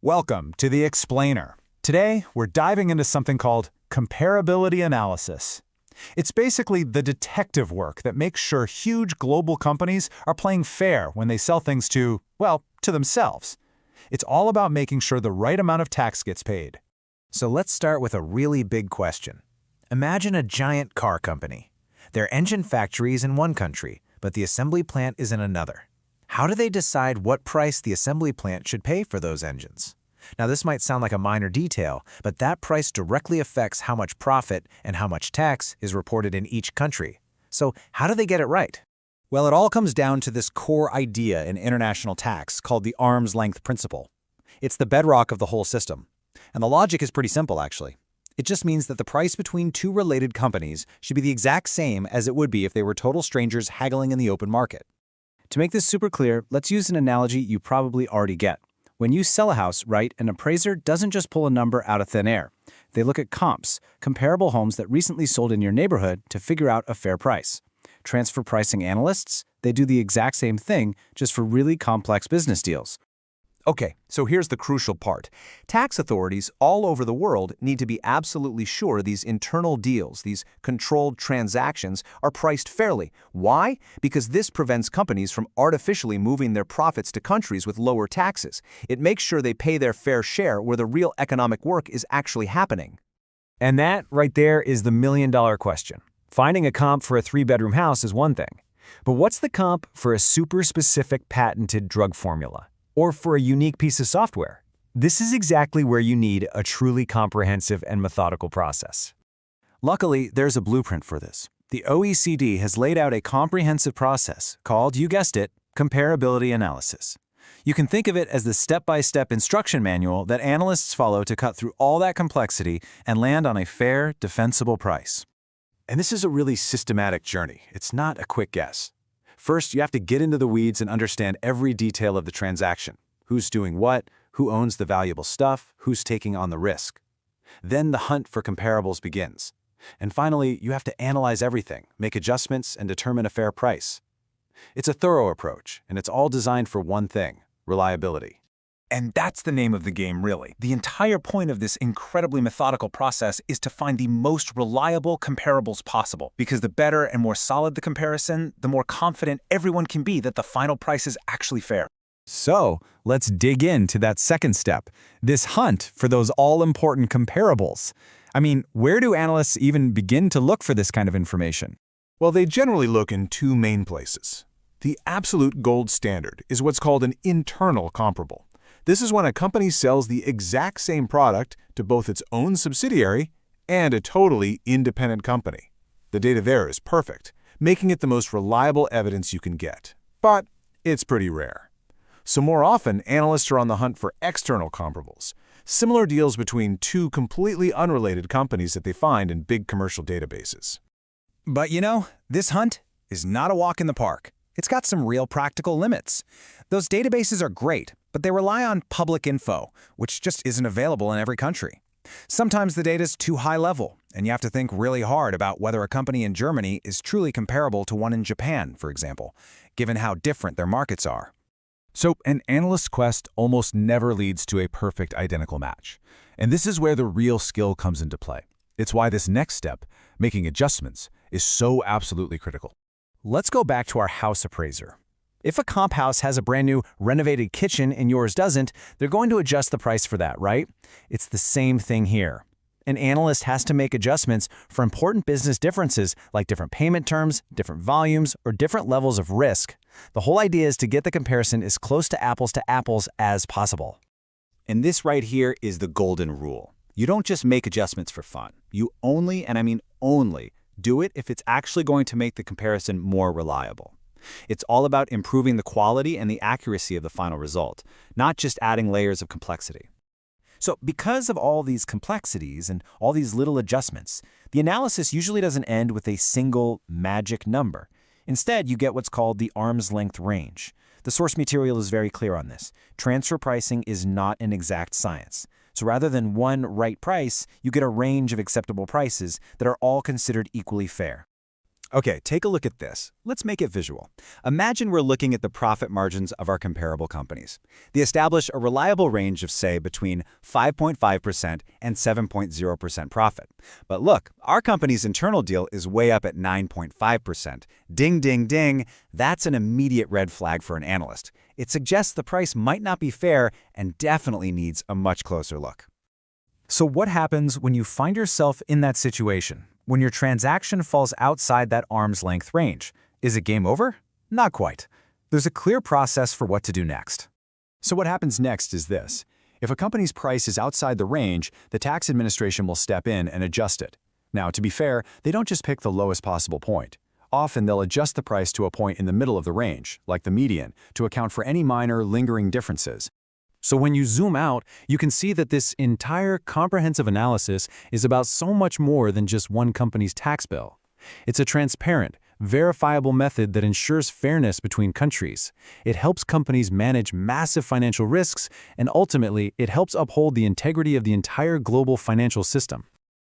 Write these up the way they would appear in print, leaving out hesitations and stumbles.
Welcome to the Explainer. Today, we're diving into something called comparability analysis. It's basically the detective work that makes sure huge global companies are playing fair when they sell things to, well, to themselves. It's all about making sure the right amount of tax gets paid. So let's start with a really big question. Imagine a giant car company. Their engine factory is in one country, but the assembly plant is in another. How do they decide what price the assembly plant should pay for those engines? Now, this might sound like a minor detail, but that price directly affects how much profit and how much tax is reported in each country. So how do they get it right? Well, it all comes down to this core idea in international tax called the arm's length principle. It's the bedrock of the whole system. And the logic is pretty simple, actually. It just means that the price between two related companies should be the exact same as it would be if they were total strangers haggling in the open market. To make this super clear, let's use an analogy you probably already get. When you sell a house, right, an appraiser doesn't just pull a number out of thin air. They look at comps, comparable homes that recently sold in your neighborhood, to figure out a fair price. Transfer pricing analysts, they do the exact same thing, just for really complex business deals. Okay, so here's the crucial part. Tax authorities all over the world need to be absolutely sure these internal deals, these controlled transactions, are priced fairly. Why? Because this prevents companies from artificially moving their profits to countries with lower taxes. It makes sure they pay their fair share where the real economic work is actually happening. And that, right there, is the million-dollar question. Finding a comp for a three-bedroom house is one thing. But what's the comp for a super-specific patented drug formula? Or for a unique piece of software? This is exactly where you need a truly comprehensive and methodical process. Luckily, there's a blueprint for this. The OECD has laid out a comprehensive process called, you guessed it, comparability analysis. You can think of it as the step-by-step instruction manual that analysts follow to cut through all that complexity and land on a fair, defensible price. And this is a really systematic journey. It's not a quick guess. First, you have to get into the weeds and understand every detail of the transaction. Who's doing what, who owns the valuable stuff, who's taking on the risk. Then the hunt for comparables begins. And finally, you have to analyze everything, make adjustments, and determine a fair price. It's a thorough approach, and it's all designed for one thing: reliability. And that's the name of the game, really. The entire point of this incredibly methodical process is to find the most reliable comparables possible, because the better and more solid the comparison, the more confident everyone can be that the final price is actually fair. So, let's dig into that second step, this hunt for those all-important comparables. I mean, where do analysts even begin to look for this kind of information? Well, they generally look in two main places. The absolute gold standard is what's called an internal comparable. This is when a company sells the exact same product to both its own subsidiary and a totally independent company. The data there is perfect, making it the most reliable evidence you can get. But it's pretty rare. So more often, analysts are on the hunt for external comparables, similar deals between two completely unrelated companies that they find in big commercial databases. But you know, this hunt is not a walk in the park. It's got some real practical limits. Those databases are great, but they rely on public info, which just isn't available in every country. Sometimes the data's too high level, and you have to think really hard about whether a company in Germany is truly comparable to one in Japan, for example, given how different their markets are. So an analyst's quest almost never leads to a perfect identical match. And this is where the real skill comes into play. It's why this next step, making adjustments, is so absolutely critical. Let's go back to our house appraiser. If a comp house has a brand new renovated kitchen and yours doesn't, they're going to adjust the price for that, right? It's the same thing here. An analyst has to make adjustments for important business differences like different payment terms, different volumes, or different levels of risk. The whole idea is to get the comparison as close to apples as possible. And this right here is the golden rule. You don't just make adjustments for fun. You only, and I mean only, do it if it's actually going to make the comparison more reliable. It's all about improving the quality and the accuracy of the final result, not just adding layers of complexity. So because of all these complexities and all these little adjustments, the analysis usually doesn't end with a single magic number. Instead, you get what's called the arm's length range. The source material is very clear on this. Transfer pricing is not an exact science. So rather than one right price, you get a range of acceptable prices that are all considered equally fair. Okay, take a look at this. Let's make it visual. Imagine we're looking at the profit margins of our comparable companies. They establish a reliable range of, say, between 5.5% and 7.0% profit. But look, our company's internal deal is way up at 9.5%. Ding, ding, ding. That's an immediate red flag for an analyst. It suggests the price might not be fair and definitely needs a much closer look. So what happens when you find yourself in that situation? When your transaction falls outside that arm's length range? Is it game over? Not quite. There's a clear process for what to do next. So what happens next is this. If a company's price is outside the range, the tax administration will step in and adjust it. Now, to be fair, they don't just pick the lowest possible point. Often they'll adjust the price to a point in the middle of the range, like the median, to account for any minor, lingering differences. So when you zoom out, you can see that this entire comprehensive analysis is about so much more than just one company's tax bill. It's a transparent, verifiable method that ensures fairness between countries. It helps companies manage massive financial risks, and ultimately, it helps uphold the integrity of the entire global financial system.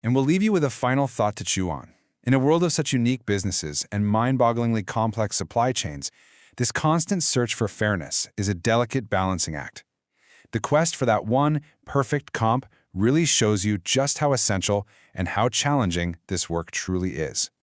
And we'll leave you with a final thought to chew on. In a world of such unique businesses and mind-bogglingly complex supply chains, this constant search for fairness is a delicate balancing act. The quest for that one perfect comp really shows you just how essential and how challenging this work truly is.